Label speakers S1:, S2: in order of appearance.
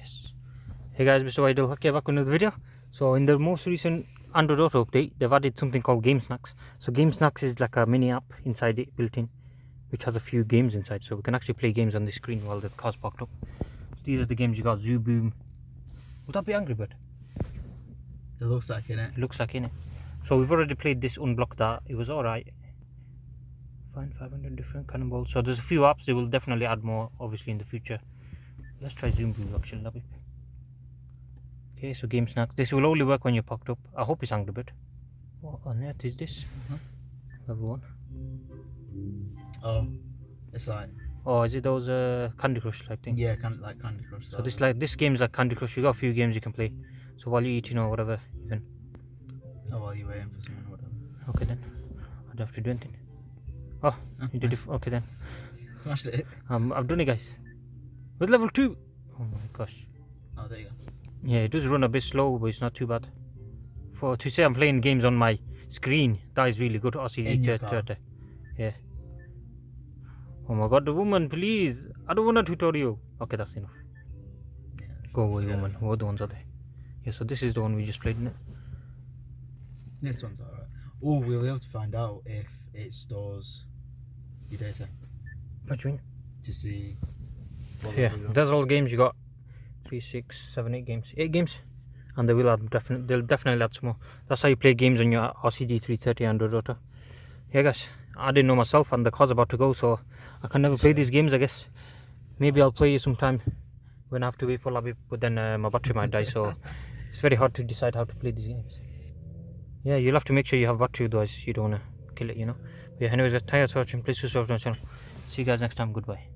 S1: Yes. Hey guys, MrWaheedulHaque back with another video. So in the most recent Android Auto update, they've added something called GameSnacks. So GameSnacks is like a mini app inside it, built in, which has a few games inside. So we can actually play games on the screen while the car's parked up. So these are the games you got. Zoo Boom. Would that be Angry Bird?
S2: It looks like it.
S1: It looks like, innit? So we've already played this, Unblock That. It was alright. Find 500 different cannonballs. So there's a few apps. They will definitely add more, obviously, in the future. Let's try Zoom Boom actually. Love it. Okay, so GameSnacks. This will only work when you're parked up. I hope it's Angry Bird. What on earth is this? Level 1.
S2: Oh, it's like.
S1: Oh, is it those Candy Crush type thing?
S2: Yeah, kind of like Candy Crush.
S1: So this game is like Candy Crush. You got a few games you can play. So while you're eating or whatever, you can.
S2: Oh, while you're waiting for someone or whatever.
S1: Okay then. I don't have to do anything. Oh, you did it. Okay then.
S2: Smashed it.
S1: I've done it, guys. With level 2. Oh my gosh.
S2: Oh, there you go.
S1: Yeah, it does run a bit slow, but it's not too bad. To say I'm playing games on my screen, that is really good. RCD 30. Yeah. Oh my god, the woman, please. I don't want a tutorial. Okay, that's enough.
S2: Yeah,
S1: Go away, woman. What the ones are they? Yeah, so this is the one we just played, isn't it?
S2: This one's alright. Oh, we'll be able to find out if it stores your data
S1: What do you mean?
S2: to see.
S1: Yeah, that's all games you got. 3, 6, 7, 8 games. 8 games. And they will add they'll definitely add some more. That's how you play games on your RCD 330 Android Auto. Yeah guys, I didn't know myself and the car's about to go, so I can never play these games I guess. Maybe I'll play sometime when I have to wait for lobby, but then my battery might die, so it's very hard to decide how to play these games. Yeah, you'll have to make sure you have battery, otherwise you don't want to kill it, you know. But yeah, anyways guys, thanks for watching. Please subscribe to my channel. See you guys next time. Goodbye.